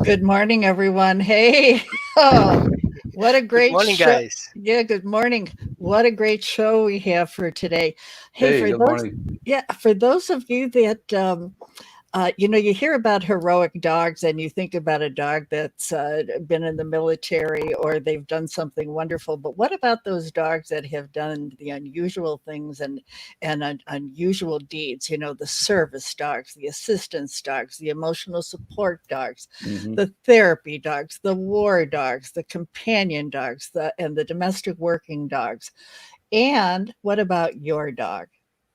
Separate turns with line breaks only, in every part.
Good morning, everyone. Hey, oh, what a
Good
great
morning,
show.
guys.
Yeah, good morning. What a great show we have for today. Hey,
Hey, good morning.
for those of you that you hear about heroic dogs and you think about a dog that's been in the military or they've done something wonderful. But what about those dogs that have done the unusual things and unusual deeds? You know, the service dogs, the assistance dogs, the emotional support dogs,
Hmm.
the therapy dogs, the war dogs, the companion dogs, and the domestic working dogs. And what about your dog?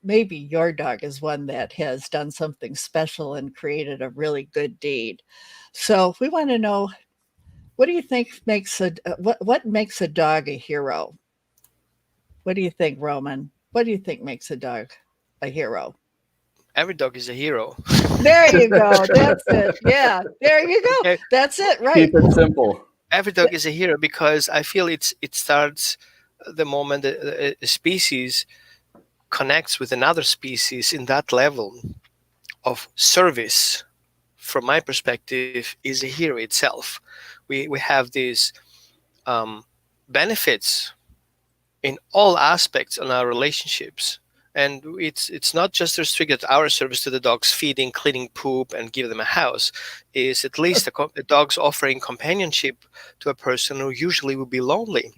Maybe your dog is one that has done something special and created a really good deed. So we want to know, what do you think makes what makes a dog a hero? What do you think, Roman? What do you think makes a dog a hero?
Every dog is a hero.
There you go. That's it. Yeah, there you go.
Okay,
That's it.
Keep
Right.
it simple.
every dog is a hero because I feel it starts the moment a species connects with another species in that level of service. From my perspective, is a hero itself. We have these um, benefits in all aspects on our relationships. And it's not just restricted to our service to the dogs, feeding, cleaning poop, and give them a house. Is at least a dog's offering companionship to a person who usually would be lonely.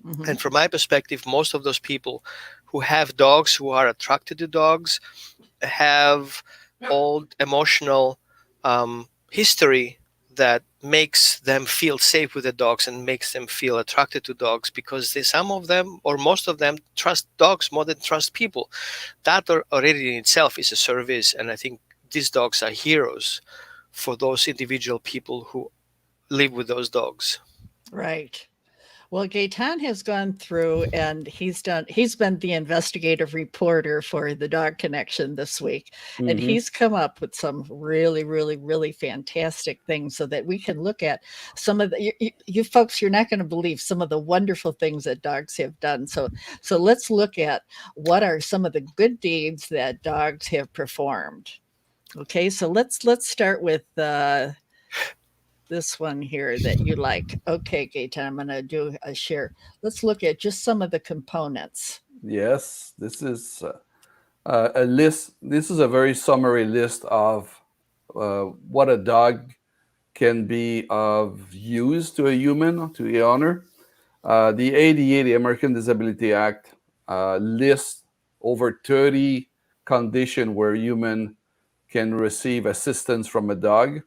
Hmm.
And from my perspective, most of those people who have dogs, who are attracted to dogs, have old emotional history that makes them feel safe with the dogs and makes them feel attracted to dogs because some of them or most of them trust dogs more than trust people. That already in itself is a service, and I think these dogs are heroes for those individual people who live with those dogs.
Right. Well, Gaetan has gone through and he's been the investigative reporter for the Dog Connection this week. And
Hmm.
he's come up with some really, really, really fantastic things so that we can look at some of you folks, you're not going to believe some of the wonderful things that dogs have done. So let's look at what are some of the good deeds that dogs have performed. Okay, so let's start with this one here that you like. Okay, Gaetan, I'm going to do a share. Let's look at just some of the components.
Yes, this is a list. This is a very summary list of what a dog can be of use to a human, to the owner. The ADA, the American Disability Act, lists over 30 conditions where human can receive assistance from a dog.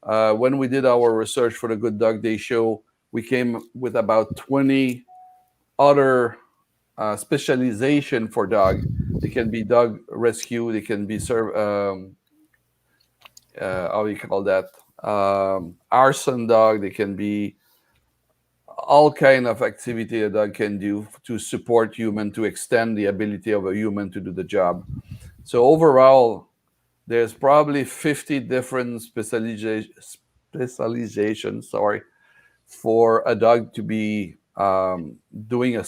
When we did our research for the Good Dog Day show, we came with about 20 other specialization for dog. They can be dog rescue. They can be how do you call that? Arson dog. They can be all kind of activity a dog can do to support human, to extend the ability of a human to do the job. So overall, there's probably 50 different specializations, sorry, for a dog to be doing a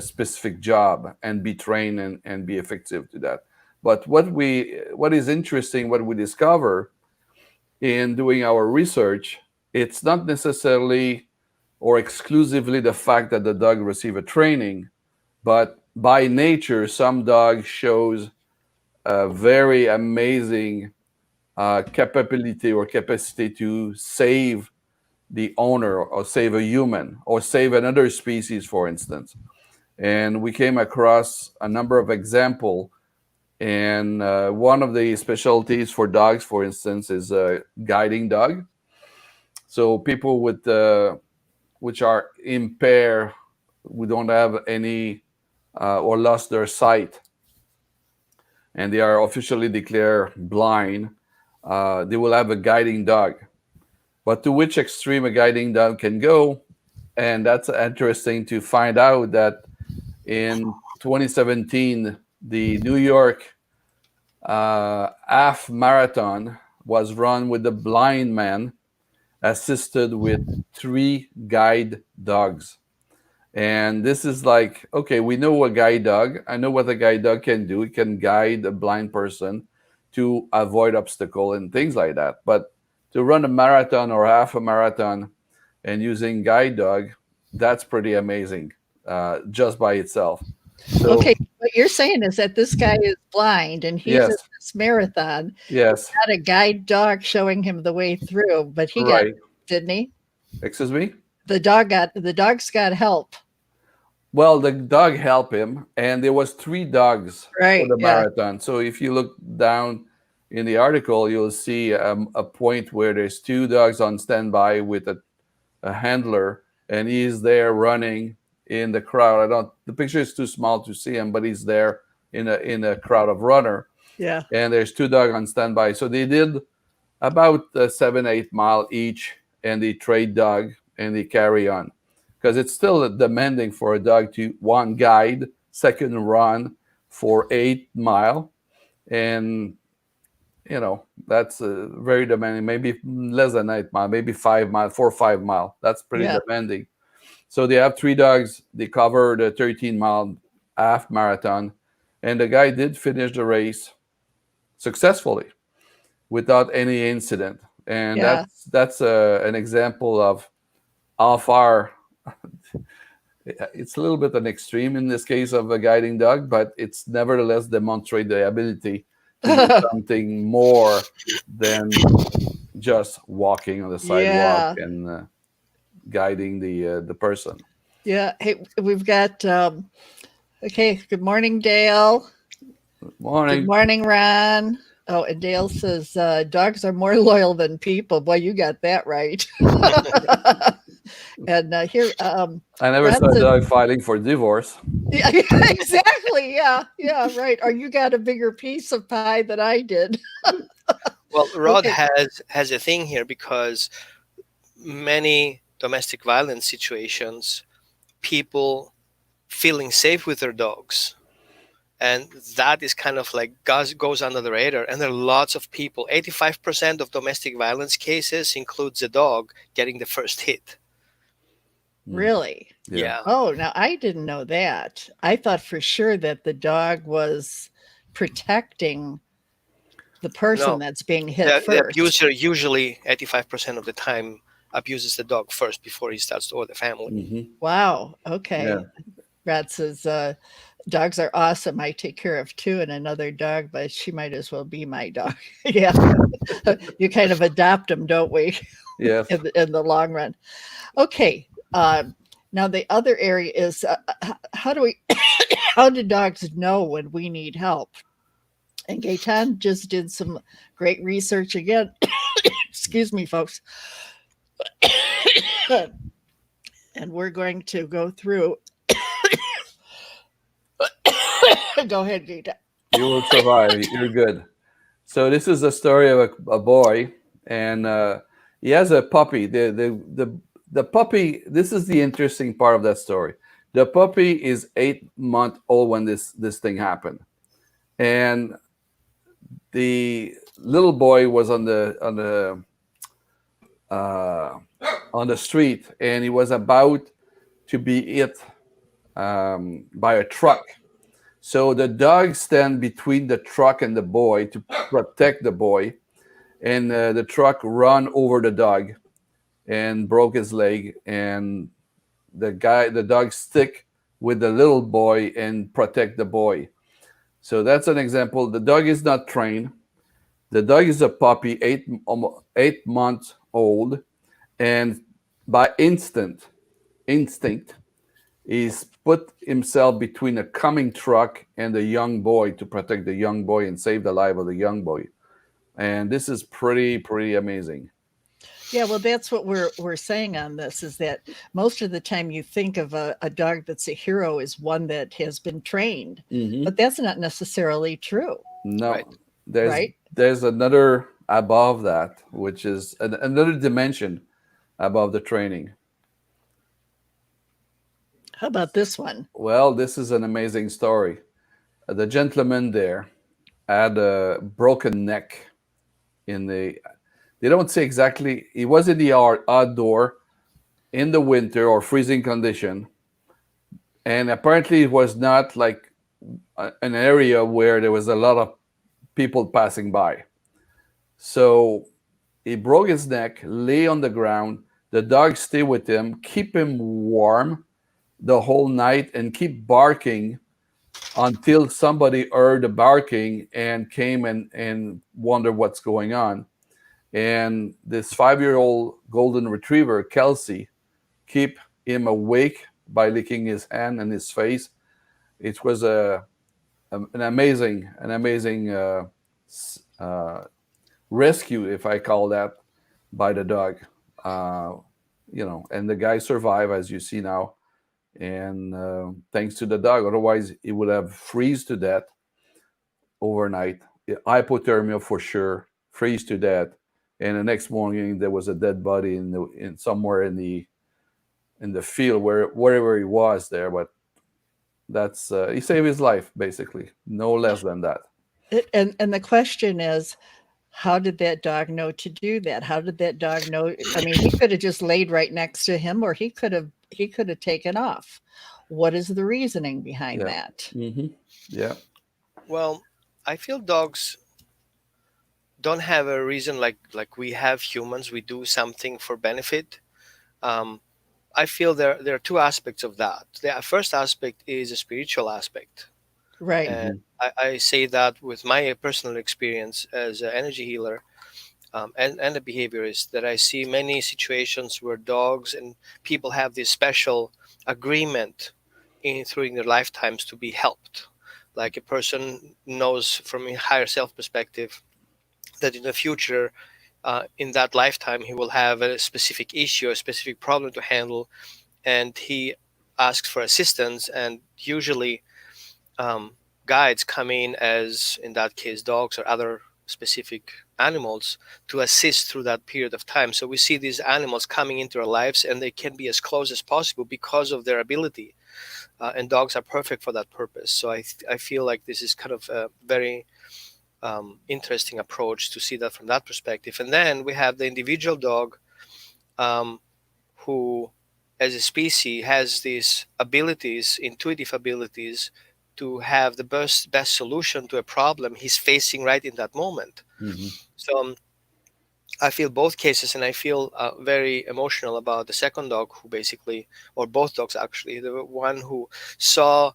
specific job and be trained and be effective to that. But what is interesting, what we discover in doing our research, it's not necessarily or exclusively the fact that the dog receive a training, but by nature, some dog shows a very amazing capability or capacity to save the owner or save a human or save another species, for instance. And we came across a number of examples. And one of the specialties for dogs, for instance, is a guiding dog. So people with which are impaired, who don't have any or lost their sight, and they are officially declared blind, they will have a guiding dog. But to which extreme a guiding dog can go, and that's interesting to find out that in 2017, the New York half marathon was run with a blind man assisted with 3 guide dogs. And this is like, okay, we know a guide dog. I know what a guide dog can do. It can guide a blind person to avoid obstacle and things like that. But to run a marathon or half a marathon and using guide dog, that's pretty amazing just by itself. So
Okay, what you're saying is that this guy is blind and he's in
yes,
this marathon.
yes,
Got a guide dog showing him the way through, but he got,
right.
didn't he?
Excuse me.
The dog's got help.
Well, the dog helped him, and there was three dogs for
Right.
the
Yeah.
marathon. So if you look down in the article, you'll see a point where there's two dogs on standby with a handler, and he's there running in the crowd. I don't. The picture is too small to see him, but he's there in a crowd of runner,
Yeah.
and there's two dogs on standby. So they did about 7-8 mile each, and they trade dog and they carry on because it's still demanding for a dog to one guide, second run for 8 mile, and that's very demanding. Maybe less than 8 mile, maybe 5 mile, 4 or 5 mile. That's pretty
Yeah.
demanding. So they have three dogs. They cover the 13-mile half marathon, and the guy did finish the race successfully without any incident. And
Yeah.
that's an example of how far it's a little bit an extreme in this case of a guiding dog, but it's nevertheless demonstrate the ability to do something more than just walking on the sidewalk
Yeah.
and guiding the person.
Yeah. Hey, we've got okay, good morning, Dale. Good
Morning.
morning, Ron. Oh, and Dale says dogs are more loyal than people. Boy, you got that right. And here,
I never
Ron
saw a
said,
dog filing for divorce.
yeah, exactly. Yeah, yeah, right. Or you got a bigger piece of pie than I did.
Well, Rod
Okay.
has a thing here because many domestic violence situations, people feeling safe with their dogs, and that is kind of like goes under the radar. And there are lots of people. 85% of domestic violence cases includes a dog getting the first hit.
Really?
Yeah.
Yeah.
Oh, now I didn't know that. I thought for sure that the dog was protecting the person
No,
that's being hit
the
first.
abuser usually 85% of the time abuses the dog first before he starts to order the family.
Hmm.
Wow.
Yeah.
Okay. Rat says, dogs are awesome. I take care of two and another dog, but she might as well be my dog. Yeah. You kind of adopt them, don't we,
Yes.
in the long run? Okay. Now the other area is how do we how do dogs know when we need help? And Gaetan just did some great research again. Excuse me, folks. And we're going to go through. Go ahead, Gaetan.
You will survive. You're good. So this is a story of a boy, and he has a puppy. The puppy. This is the interesting part of that story. The puppy is 8 months old when this thing happened, and the little boy was uh, on the street, and he was about to be hit by a truck. So the dog stand between the truck and the boy to protect the boy, and the truck run over the dog and broke his leg, and the dog stick with the little boy and protect the boy. So that's an example. The dog is not trained. The dog is a puppy, almost 8 months old, and by instinct, he's put himself between a coming truck and the young boy to protect the young boy and save the life of the young boy. And this is pretty amazing.
Yeah, well, that's what we're saying on this is that most of the time you think of a dog that's a hero as one that has been trained,
Hmm.
but that's not necessarily true,
No,
Right.
there's
right?
there's another above that, which is another dimension above the training.
How about this one?
Well, this is an amazing story. The gentleman there had a broken neck in the. They don't say exactly. He was in the outdoor in the winter or freezing condition, and apparently it was not like an area where there was a lot of people passing by. So he broke his neck, lay on the ground. The dog stay with him, keep him warm the whole night, and keep barking until somebody heard the barking and came and wondered what's going on. And this 5-year-old golden retriever, Kelsey, keep him awake by licking his hand and his face. It was an amazing uh, rescue, if I call that, by the dog. Uh, and the guy survived, as you see now, and thanks to the dog. Otherwise, he would have freeze to death overnight, hypothermia for sure, freeze to death, and the next morning there was a dead body in somewhere in the field wherever he was there. But that's he saved his life basically, no less than that.
And the question is, how did that dog know to do that? How did that dog know? I mean, he could have just laid right next to him, or he could have taken off. What is the reasoning behind
Yeah.
that?
Yeah.
Well, I feel dogs don't have a reason like we have humans. We do something for benefit. Um, I feel there are two aspects of that. The first aspect is a spiritual aspect,
Right.
and I say that with my personal experience as an energy healer, and a behaviorist, that I see many situations where dogs and people have this special agreement in through their lifetimes to be helped. Like a person knows from a higher self perspective that in the future, in that lifetime, he will have a specific issue, a specific problem to handle, and he asks for assistance. And usually, um, guides come in, as in that case, dogs or other specific animals, to assist through that period of time. So we see these animals coming into our lives, and they can be as close as possible because of their ability. And dogs are perfect for that purpose. So I feel like this is kind of a very interesting approach to see that from that perspective. And then we have the individual dog, um, who, as a species, has these abilities, intuitive abilities, to have the best solution to a problem he's facing right in that moment.
Hmm.
So I feel both cases, and I feel very emotional about the second dog who basically, or both dogs actually, the one who saw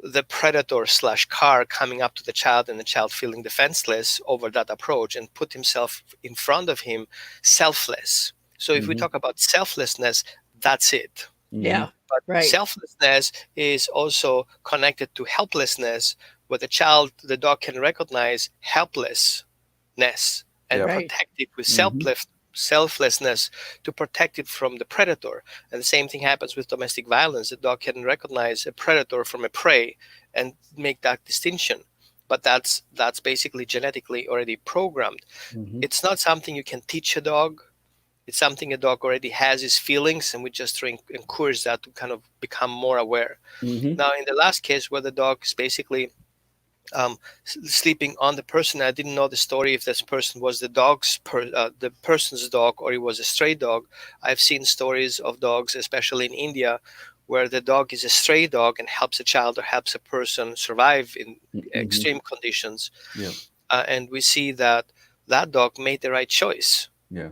the predator slash car coming up to the child, and the child feeling defenseless over that approach, and put himself in front of him, selfless. So if we
Hmm.
talk about selflessness, that's it.
Hmm.
Yeah.
But
Right.
selflessness is also connected to helplessness, where the dog can recognize helplessness and
Yep.
Right.
protect it with
Hmm.
selflessness to protect it from the predator. And the same thing happens with domestic violence. The dog can recognize a predator from a prey and make that distinction. But that's basically genetically already programmed.
Hmm.
It's not something you can teach a dog. It's something a dog already has his feelings, and we just encourage that to kind of become more aware.
Hmm.
Now, in the last case, where the dog is basically sleeping on the person, I didn't know the story if this person was the person's dog, or it was a stray dog. I've seen stories of dogs, especially in India, where the dog is a stray dog and helps a child or helps a person survive in
Hmm.
extreme conditions.
Yeah.
And we see that that dog made the right choice,
Yeah.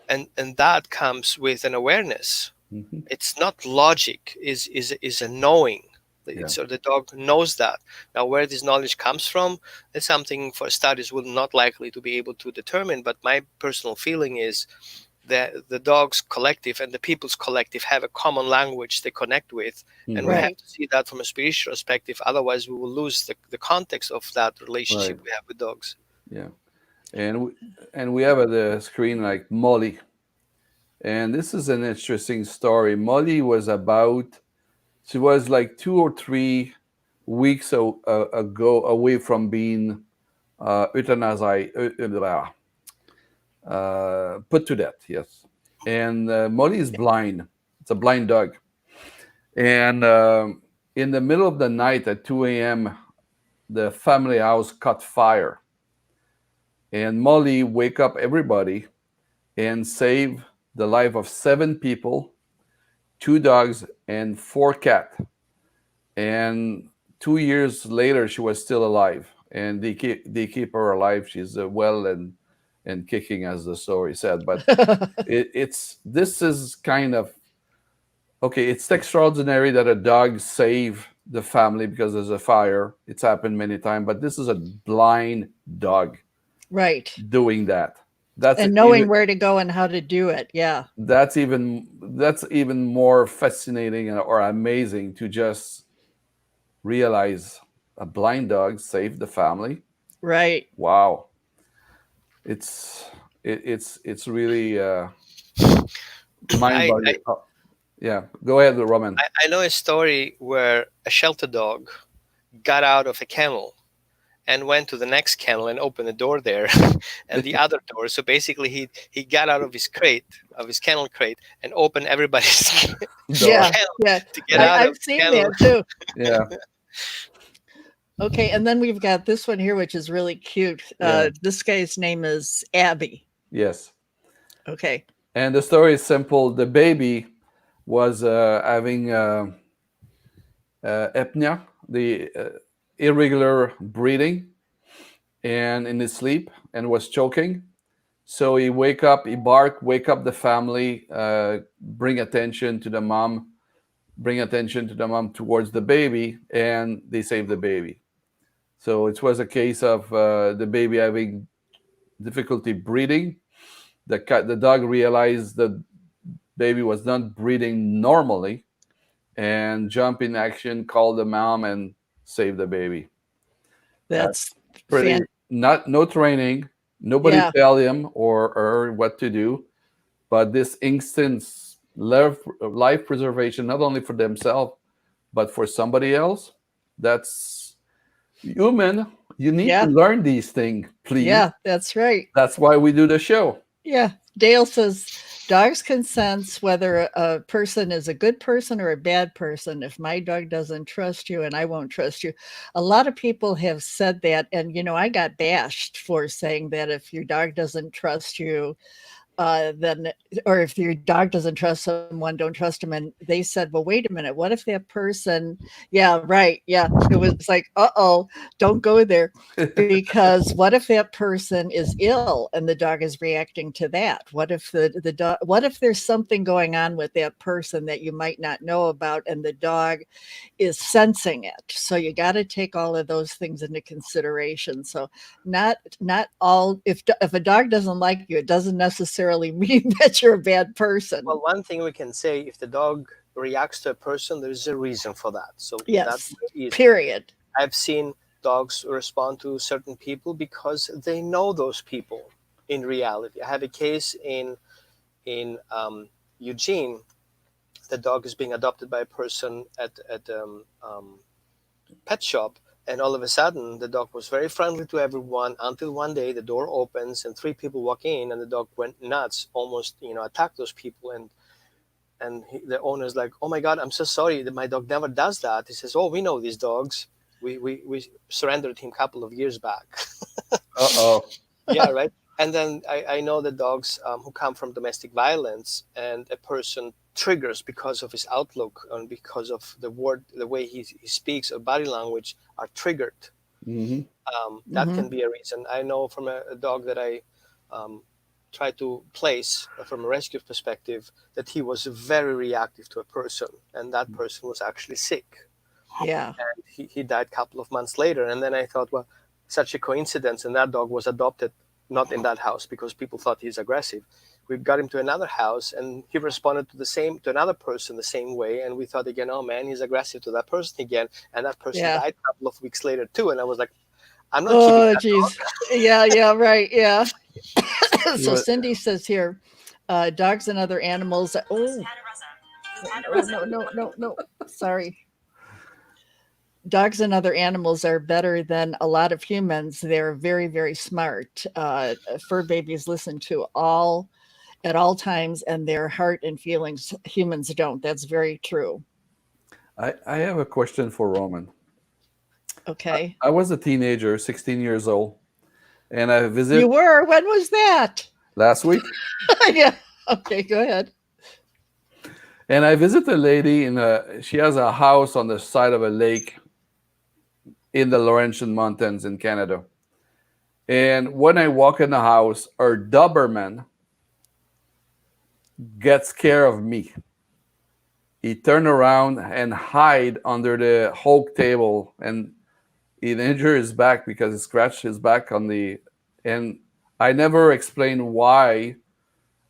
and that comes with an awareness.
Hmm.
It's not logic, is a knowing.
Yeah.
So the dog knows that. Now, where this knowledge comes from is something for studies will not likely to be able to determine. But my personal feeling is that the dog's collective and the people's collective have a common language they connect with, and we
Hmm.
have
Right.
to see that from a spiritual perspective. Otherwise, we will lose the context of that
Right.
relationship we have with dogs.
Yeah. And we have at the screen like Molly, and this is an interesting story. Molly was about she was like 2 or 3 weeks ago away from being euthanized, put to death. Yes, and Molly is blind. It's a blind dog, and in the middle of the night at 2 a.m., the family house caught fire, and Molly wake up everybody and save the life of 7 people, 2 dogs, and 4 cats. And 2 years later, she was still alive, and they keep her alive. She's well and kicking, as the story said. But it's this is kind of okay. It's extraordinary that a dog saved the family because there's a fire. It's happened many times, but this is a blind dog
Right.
doing that. That's
And
even
knowing where to go and how to do it. Yeah.
that's even more fascinating or amazing to just realize a blind dog saved the family.
Right.
Wow, it's it's really
I,
mind-boggling. Oh, yeah, go ahead, Roman.
I know a story where a shelter dog got out of a kennel and went to the next kennel and opened the door there and the other door. So basically he got out of his crate, of his kennel crate, and opened everybody's
Door.
Yeah.
kennel
Yeah.
to get out of
I've
the
seen
kennel.
that too.
Yeah,
Okay. And then we've got this one here, which is really cute.
yeah,
This guy's name is Abby.
yes.
Okay.
And the story is simple. The baby was having apnea, the irregular breathing, and in his sleep, and was choking. So he wake up, he bark, wake up the family, bring attention to the mom towards the baby, and they save the baby. So it was a case of the baby having difficulty breathing. The dog realized the baby was not breathing normally, and jump in action, called the mom, and saved the baby.
That's
That's pretty.
fan.
Not no training. Nobody
Yeah.
tell him or her what to do. But this instance, life preservation, not only for themselves but for somebody else. That's human. You need to
Yeah.
learn these things, please.
Yeah. That's right.
That's why we do the show.
Yeah. Dale says dogs can sense whether a person is a good person or a bad person. If my dog doesn't trust you and I won't trust you. A lot of people have said that. And, I got bashed for saying that if your dog doesn't trust you, then, or if your dog doesn't trust someone, don't trust them. And they said, well, wait a minute. What if that person, yeah, right. Yeah. It was like, uh-oh, don't go there. Because what if that person is ill and the dog is reacting to that? What if the dog, what if there's something going on with that person that you might not know about and the dog is sensing it? So you got to take all of those things into consideration. So not all, if a dog doesn't like you, it doesn't necessarily mean that you're a bad person.
Well, one thing we can say, if the dog reacts to a person, there's a reason for that. So that's
Yes.
very easy.
Period.
I've seen dogs respond to certain people because they know those people in reality. I have a case in Eugene. The dog is being adopted by a person at pet shop, and all of a sudden the dog was very friendly to everyone until one day the door opens and three people walk in, and the dog went nuts, almost attacked those people, and the owner's like, oh my god, I'm so sorry, that my dog never does that. He says, oh, we know these dogs. We surrendered him a couple of years back.
Uh-oh.
Yeah, right. And then I know the dogs who come from domestic violence, and a person triggers because of his outlook and because of the way he speaks or body language are triggered.
Hmm.
That
Mhm.
can be a reason. I know from a dog that I um, tried to place from a rescue perspective that he was very reactive to a person, and that person was actually sick.
Yeah.
And he died a couple of months later. And then I thought, well, such a coincidence. And that dog was adopted not in that house because people thought he's aggressive. We got him to another house, and he responded to another person the same way. And we thought again, oh man, he's aggressive to that person again. And that person
Yeah.
died a couple of weeks later too. And I was like, I'm not keeping
Oh,
that dog.
geez. Yeah. Yeah. Right. Yeah. So
You,
Cindy says here, dogs and other animals. Oh, no. Sorry. Dogs and other animals are better than a lot of humans. They're very, very smart. Fur babies listen to all at all times, and their heart and feelings humans don't. That's very true.
I have a question for Roman.
Okay.
I was a teenager, 16 years old, and I
You
visit
were? When was that?
last week,
Yeah. Okay, go ahead.
and I visit a lady she has a house on the side of a lake in the Laurentian Mountains in Canada. And when I walk in the house, our Doberman gets scared of me. He turn around and hide under the Hulk table, and he injured his back because he scratched his back on the. And I never explained why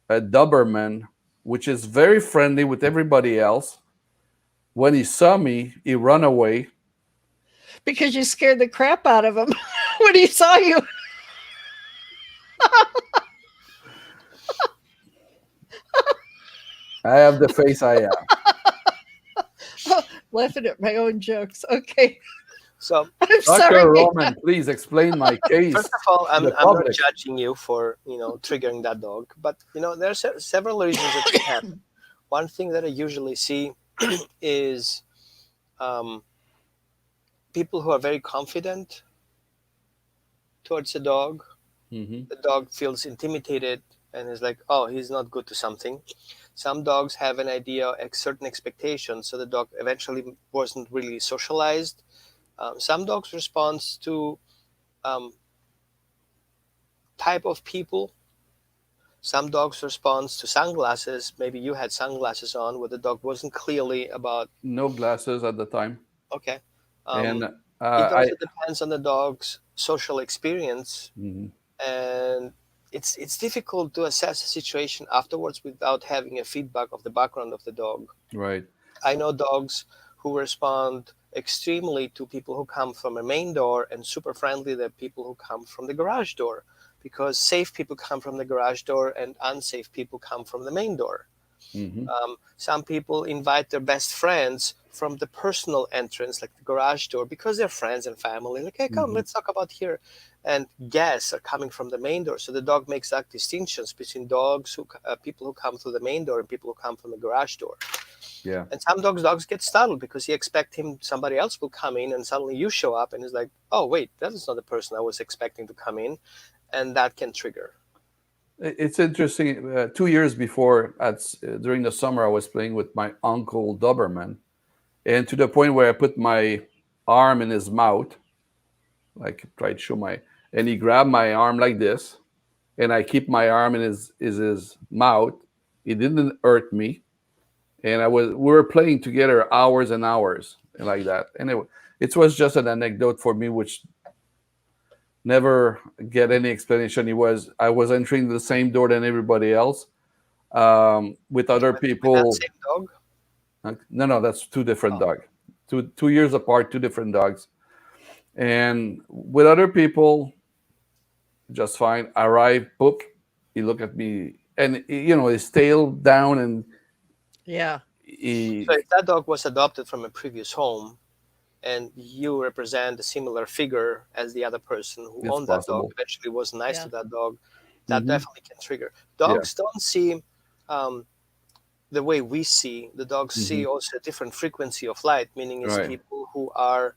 a Doberman, which is very friendly with everybody else, when he saw me, he run away.
Because you scared the crap out of him when he saw you.
I have the face I have.
Laughing at my own jokes. Okay.
So
I'm sorry.
Dr. Roman, please explain my case
first of all,
to the
I'm not
public.
judging you for triggering that dog, but there are several reasons it can happen. One thing that I usually see is um, people who are very confident towards a dog.
Hmm.
The dog feels intimidated and is like, oh, he's not good to something. Some dogs have an idea, a certain expectation, so the dog eventually wasn't really socialized. Some dogs respond to um, type of people. Some dogs respond to sunglasses. Maybe you had sunglasses on where the dog wasn't clearly about.
No glasses at the time.
Okay.
And
It
I.
also depends on the dog's social experience,
Mhm.
and it's difficult to assess a situation afterwards without having a feedback of the background of the dog.
Right.
I know dogs who respond extremely to people who come from a main door and super friendly to people who come from the garage door, because safe people come from the garage door and unsafe people come from the main door.
Hmm.
Some people invite their best friends from the personal entrance, like the garage door, because they're friends and family. Like, hey, come,
Hmm.
let's talk about here. And guests are coming from the main door. So the dog makes that distinctions between people who come through the main door and people who come from the garage door.
Yeah.
And some dogs get startled because you expect somebody else will come in, and suddenly you show up, and it's like, oh wait, that is not the person I was expecting to come in, and that can trigger.
It's interesting. 2 years before, during the summer, I was playing with my uncle Doberman, and to the point where I put my arm in his mouth, like tried to show my, and he grabbed my arm like this, and I keep my arm in his mouth. He didn't hurt me, and we were playing together hours and hours and like that. Anyway, it was just an anecdote for me, which never get any explanation. I was entering the same door than everybody else, with other
With that
people.
same dog.
No, no, that's two different
Oh,
dogs. 2 years apart, two different dogs. And with other people, just fine. I arrive, boop. He look at me, and his tail down, and
Yeah.
so
he.
if that dog was adopted from a previous home, and you represent a similar figure as the other person who
It's
owned that dog,
possible.
eventually was nice to
Yeah.
that dog, that
Hmm.
definitely can trigger.
Yeah.
Dogs don't see um, the way we see. The dogs
Hmm.
see also a different frequency of light, meaning it's
Right.
people who are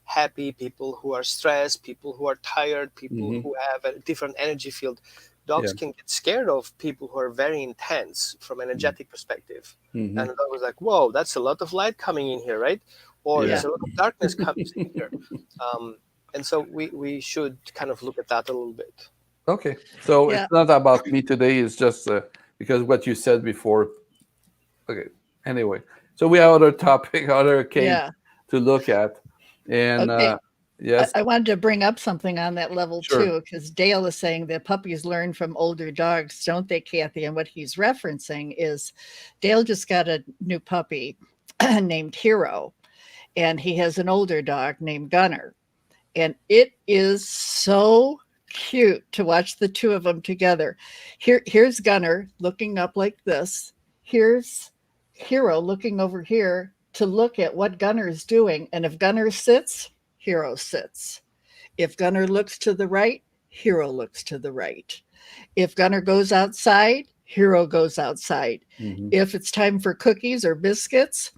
happy, people who are stressed, people who are tired, people
Hmm.
who have a different energy field.
Yeah.
Dogs can get scared of people who are very intense from an energetic perspective.
Hmm.
And the dog was like, whoa, that's a lot of light coming in here, right? Or
Yeah.
there's
Yeah.
a lot of darkness coming in here. Um, and so we should kind of look at that a little bit.
Okay. So it's
Yeah.
not about me today. It's just because what you said before. Okay. Anyway, so we have other topic, other case
Yeah.
to look at, and
Okay.
yes,
I wanted to bring up something on that level
sure.
too, because Dale is saying that puppies learn from older dogs, don't they, Kathy? And what he's referencing is Dale just got a new puppy named Hero, and he has an older dog named Gunner. And it is so cute to watch the two of them together. Here's Gunner looking up like this. Here's Hero looking over here to look at what Gunner is doing. And if Gunner sits, Hero sits. If Gunner looks to the right, Hero looks to the right. If Gunner goes outside, Hero goes outside.
Hmm.
If it's time for cookies or biscuits,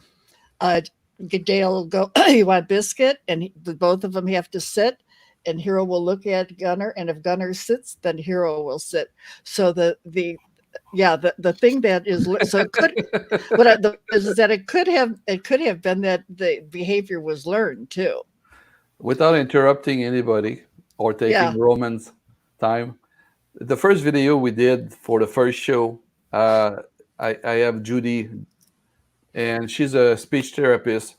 uh, Dale will go, you want biscuit? And both of them have to sit. And Hero will look at Gunner. And if Gunner sits, then Hero will sit. So the thing that is, so it could, the point is that it could have been that the behavior was learned too.
Without interrupting anybody, or taking
Yeah.
Roman's time. The first video we did for the first show, I have Judy, and she's a speech therapist.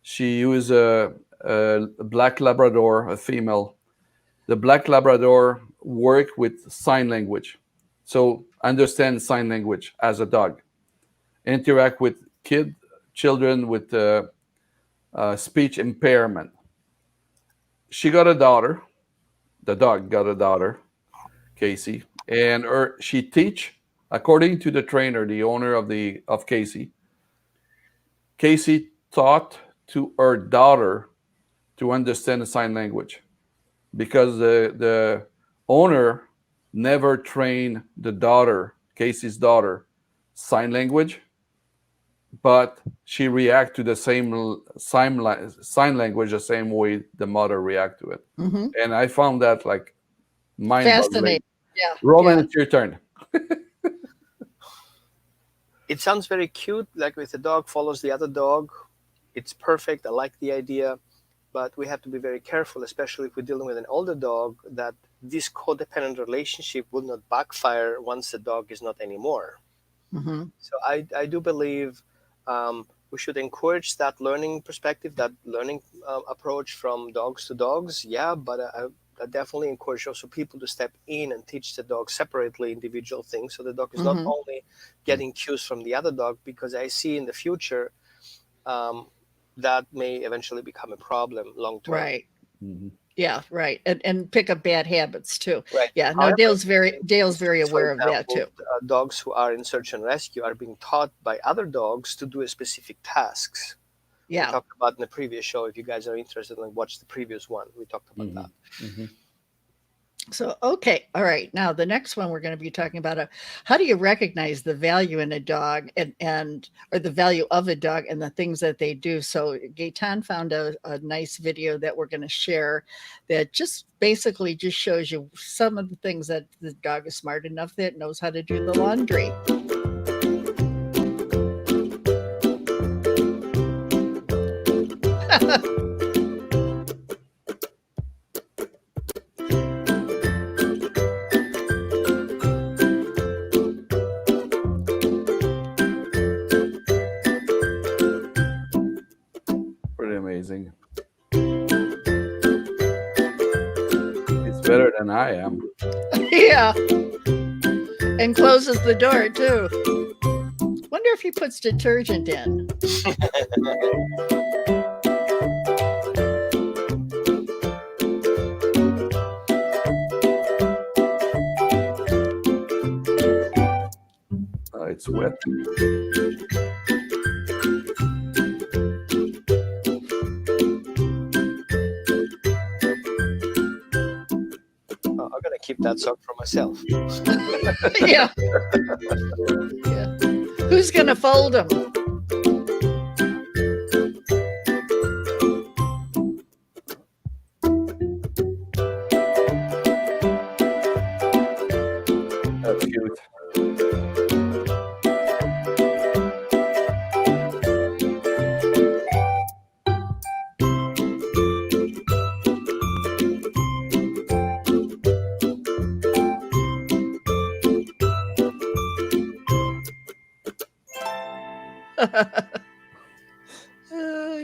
She used a black Labrador, a female. The black Labrador work with sign language, so understand sign language as a dog, interact with children with speech impairment. She got a daughter. The dog got a daughter, Casey, and she teach according to the trainer, the owner of Casey. Casey taught to her daughter to understand the sign language because the owner never trained the daughter, Casey's daughter, sign language, but she react to the same sign language the same way the mother react to it.
Mm-hmm.
And I found that like mind-boggling.
Fascinating. Yeah.
Roman,
Yeah.
it's your turn.
It sounds very cute, like with the dog follows the other dog. It's perfect. I like the idea, but we have to be very careful, especially if we're dealing with an older dog, that this codependent relationship will not backfire once the dog is not anymore.
Mm-hmm.
So I do believe we should encourage that learning perspective, that learning approach from dogs to dogs. Yeah, but I definitely encourage also people to step in and teach the dog separately individual things. So the dog is not
Mm-hmm.
only getting cues from the other dog, because I see in the future that may eventually become a problem long term.
Right.
Mhm.
Yeah, right. And pick up bad habits too.
Right.
Yeah. No,
However,
Dale's very
for
aware of that
example,
too.
Dogs who are in search and rescue are being taught by other dogs to do a specific tasks. We
Yeah.
talked about in the previous show. If you guys are interested, like watch the previous one. We talked about
Mhm.
that.
Mhm.
So, okay. All right. Now the next one we're going to be talking about, how do you recognize the value in a dog and or the value of a dog and the things that they do? So Gaetan found a nice video that we're going to share that just basically just shows you some of the things that the dog is smart enough that knows how to do the laundry.
Pretty amazing. It's better than I am.
Yeah. And closes the door too. Wonder if he puts detergent in.
It's wet.
I'm gonna keep that sock for myself.
Yeah. Yeah. Who's gonna fold them?
That's cute.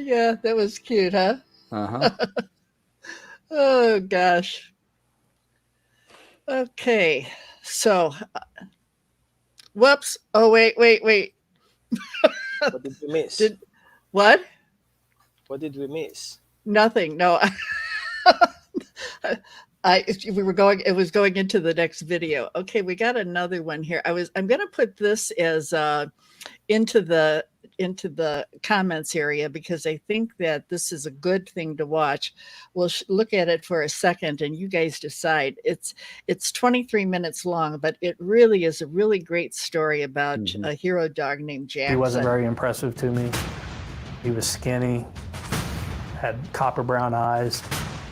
Yeah, that was cute, huh?
Uh-huh.
Oh gosh. Okay. So, whoops. Oh wait.
What did we miss?
What?
What did we miss?
Nothing. No. We were going. It was going into the next video. Okay, we got another one here. I'm going to put this as into the comments area because I think that this is a good thing to watch. We'll look at it for a second, and you guys decide. It's 23 minutes long, but it really is a really great story about a hero dog named Jackson.
He wasn't very impressive to me. He was skinny, had copper brown eyes,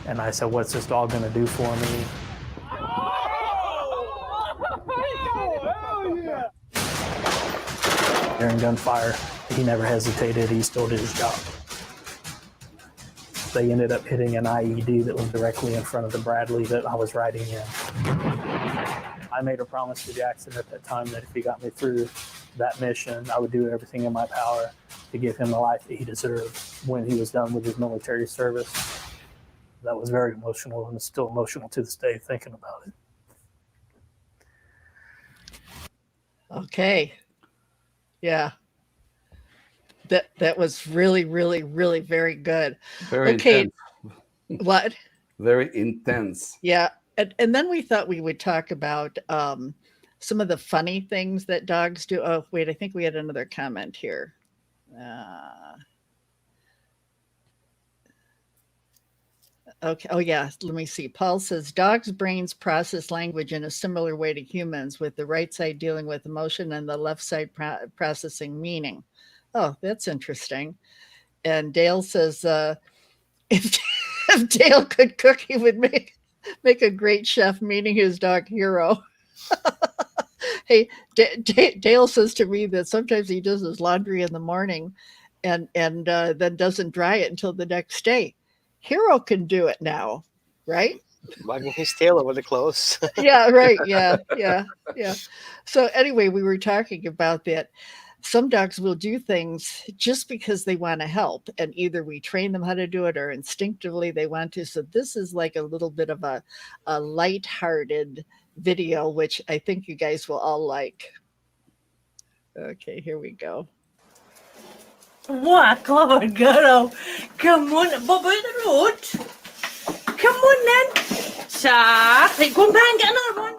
and I said, "What's this dog gonna do for me?" During gunfire, he never hesitated. He still did his job. they ended up hitting an IED that was directly in front of the Bradley that I was riding in. I made a promise to Jackson at that time that if he got me through that mission, I would do everything in my power to give him the life that he deserved when he was done with his military service. That was very emotional, and it's still emotional to this day thinking about it.
Okay. Yeah. That was really, really, really very good.
Very
Okay.
intense.
What?
Very intense.
Yeah. And then we thought we would talk about some of the funny things that dogs do. Oh, wait, I think we had another comment here. Okay. Oh, yeah. Let me see. Paul says dogs' brains process language in a similar way to humans, with the right side dealing with emotion and the left side processing meaning. Oh, that's interesting. And Dale says if, if Dale could cook, he would make a great chef, meaning his dog Hero. Hey, Dale says to me that sometimes he does his laundry in the morning and then doesn't dry it until the next day. Hero can do it now, right?
Wagging his tail over the clothes.
Yeah, right. Yeah. So anyway, we were talking about that. Some dogs will do things just because they want to help, and either we train them how to do it or instinctively they want to. So this is like a little bit of a lighthearted video, which I think you guys will all like. Okay, here we go.
What a clever girl. Come on, Bob out the road. Come on then. Sharp. Right, go and bang, get another one.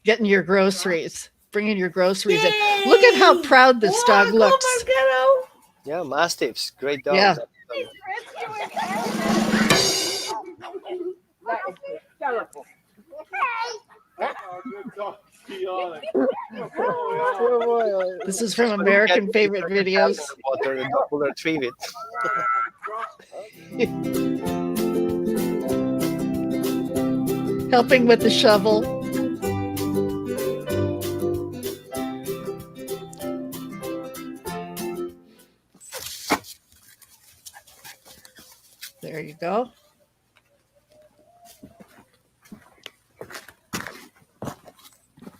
Getting your groceries, bringing your groceries in. Look at how proud this dog looks.
Clever girl.
Yeah, Mastiffs, great dogs.
Yeah. This is from American Favorite Videos.
Water, the dog will retrieve it.
Helping with the shovel. There you go.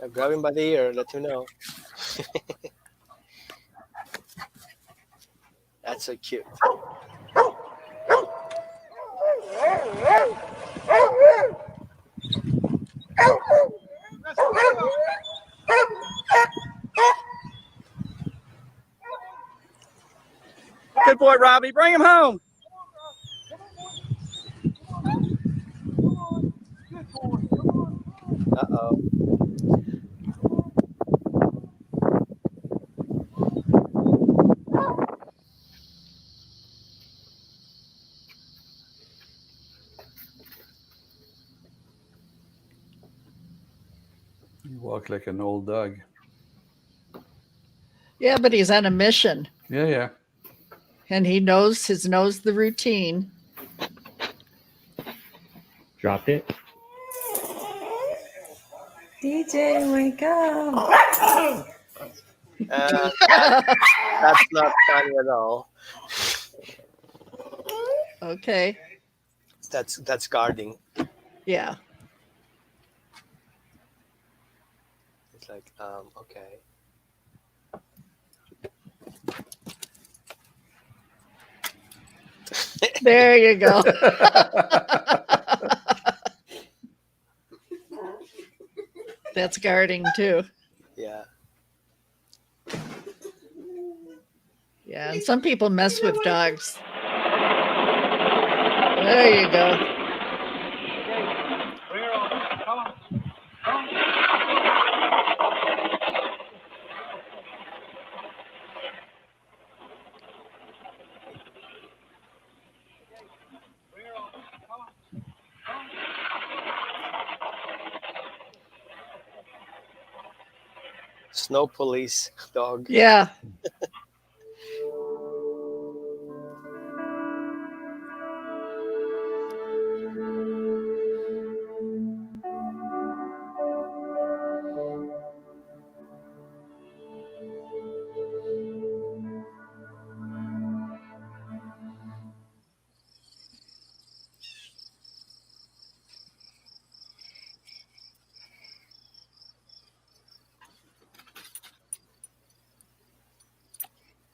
Now grab him by the ear, let him know. That's so cute.
Good boy, Robbie. Bring him home.
Uh-oh.
You walk like an old dog.
Yeah, but he's on a mission.
Yeah.
And he knows the routine.
Dropped it.
DJ, wake up.
That's not funny at all.
Okay.
That's guarding.
Yeah.
It's like, okay.
There you go. That's guarding too.
Yeah.
Yeah, and some people mess with dogs. There you go.
Snow police dog.
Yeah.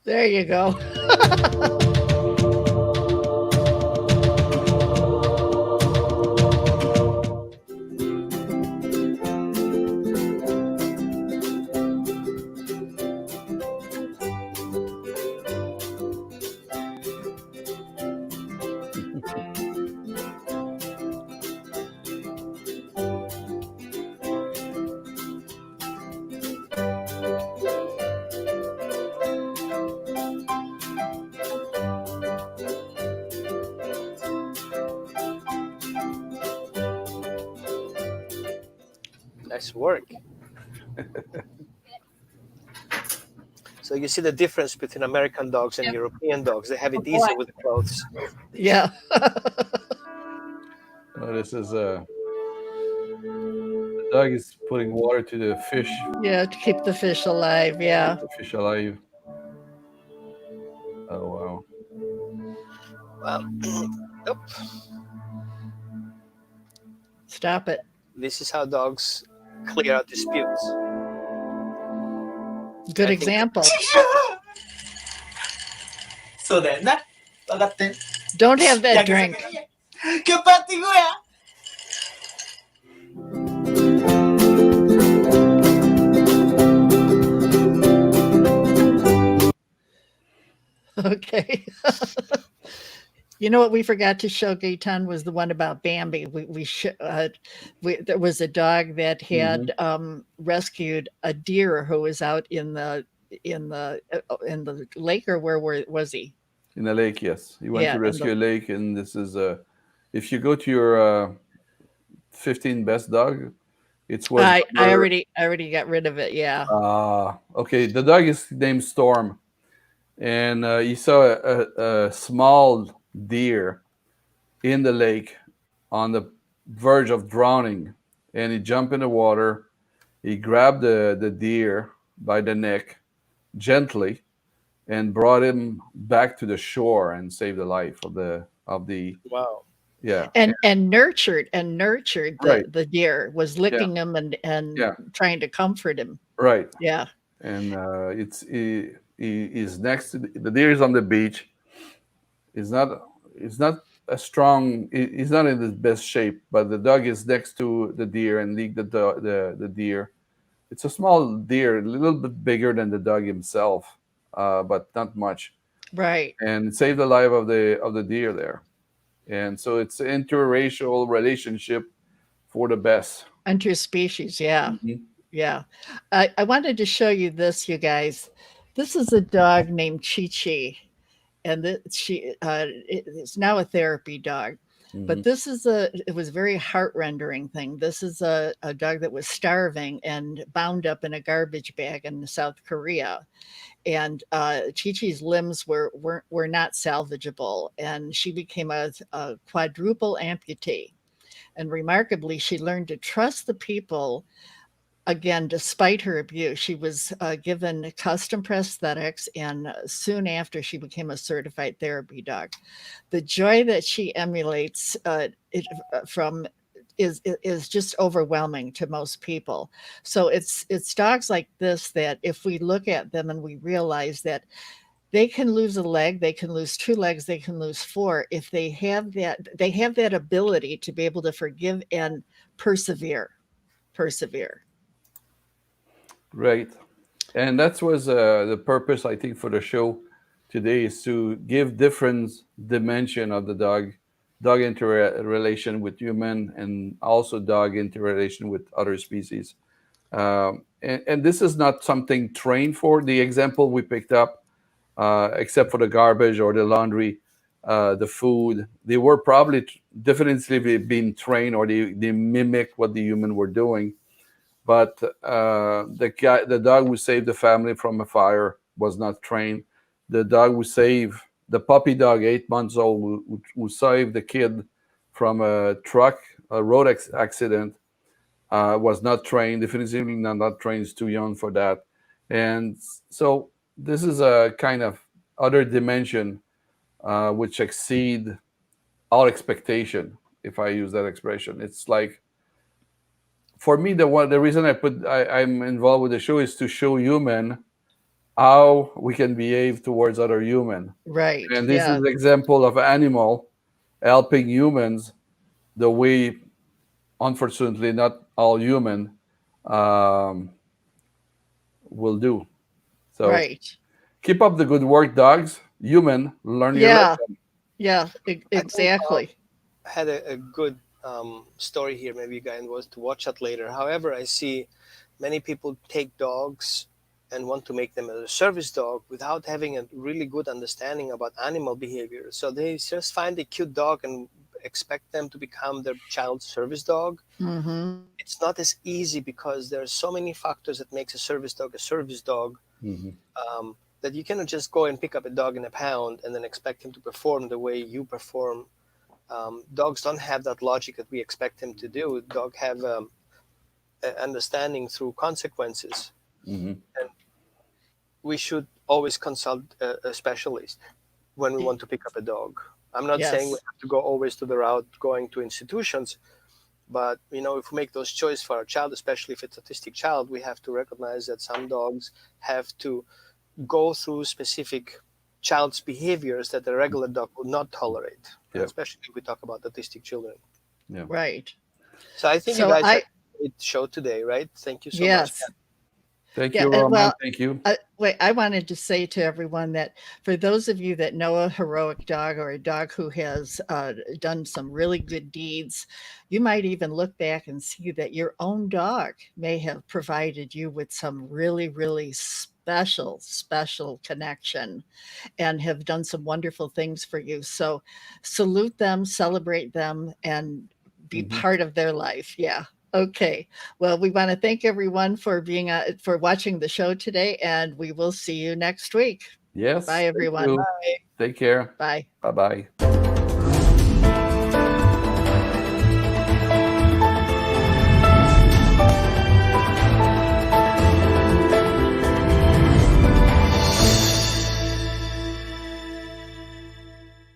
There you go.
Nice work. So you see the difference between American dogs and European dogs. They have it easy with the clothes.
Yeah.
This is the dog is putting water to the fish,
Yeah, to keep the fish alive. Yeah.
the fish alive. Oh wow!
Well, nope.
Stop it.
This is how dogs clear out disputes.
Good
I think-
example.
そうだよな。分かってん。
Don't have that drink.
頑張っていこうや。
Okay. You know what we forgot to show Gaetan was the one about Bambi. There was a dog that had rescued a deer who was out in the lake, or where was he?
In the lake, yes. He went
Yeah,
to
in
rescue
the-
a lake, and this is if you go to your 15 best dog, it's was
I
number-
already got rid of it. Yeah.
okay. The dog is named Storm, and he saw a small deer in the lake on the verge of drowning, and he jumped in the water. He grabbed the deer by the neck gently and brought him back to the shore and saved the life of the
Wow.
yeah.
And nurtured the,
Right.
the deer, was licking him and
Yeah.
trying to comfort him.
Right.
Yeah.
And he is next to the deer is on the beach. He's not a strong. He's not in his best shape, but the dog is next to the deer and lead the deer. It's a small deer, a little bit bigger than the dog himself, but not much.
Right.
And it saved the life of the deer there. And so it's an interracial relationship for the best.
Interspecies. Yeah.
Mhm.
Yeah. I wanted to show you this, you guys. This is a dog named Chi Chi, and it's now a therapy dog. But it was a very heart-rendering thing. This is a dog that was starving and bound up in a garbage bag in South Korea. And Chi Chi's limbs were not salvageable, and she became a quadruple amputee. And remarkably, she learned to trust the people. Again, despite her abuse, she was given custom prosthetics, and soon after, she became a certified therapy dog. The joy that she emulates is just overwhelming to most people. So it's dogs like this that, if we look at them and we realize that they can lose a leg, they can lose two legs, they can lose four, if they have that ability to be able to forgive and persevere.
Right. And that was the purpose, I think, for the show today, is to give different dimension of the dog interrelation with human, and also dog interrelation with other species. And this is not something trained for. The example we picked up, except for the garbage or the laundry, the food, they were probably definitely being trained, or they mimic what the human were doing. But the dog who saved the family from a fire was not trained. The dog who saved the puppy dog, 8 months old, who saved the kid from a road accident, was not trained. Definitely not trained. Is too young for that. And so this is a kind of other dimension which exceed all expectation, if I use that expression. It's like, for me, the reason I'm involved with the show is to show human how we can behave towards other human.
Right.
And this is
Yeah.
an example of animal helping humans the way, unfortunately, not all human um, will do. So
Right.
keep up the good work, dogs. Human, learn your
Yeah.
lesson.
Yeah.
I think
Exactly.
I had a good story here. Maybe you guys was to watch that later. However, I see many people take dogs and want to make them a service dog without having a really good understanding about animal behavior. So they just find a cute dog and expect them to become their child's service dog.
Hmm.
It's not as easy because there are so many factors that makes a service dog,
Mhm.
that you cannot just go and pick up a dog in a pound and then expect him to perform the way you perform. Dogs don't have that logic that we expect them to do. Dog have understanding through consequences,
Mhm.
and we should always consult a specialist when we want to pick up a dog. I'm not saying we
Yes.
have to go always to the route going to institutions, but if we make those choices for our child, especially if it's autistic child, we have to recognize that some dogs have to go through specific child's behaviors that a regular dog would not tolerate,
Yeah.
especially if we talk about autistic children.
Yeah.
Right.
So I think you
So
guys had
I,
a great show today, right? Thank you so much.
yes.
Thank
Yeah.
you,
And
Roman.
well,
Thank you.
wait, I wanted to say to everyone that for those of you that know a heroic dog or a dog who has done some really good deeds, you might even look back and see that your own dog may have provided you with some really, really special, special connection and have done some wonderful things for you. So salute them, celebrate them, and be
Mhm.
part of their life. Yeah. Okay. Well, we want to thank everyone for being for watching the show today, and we will see you next week.
Yes.
Bye,
Thank
everyone.
you. Take care.
Bye.
Bye bye.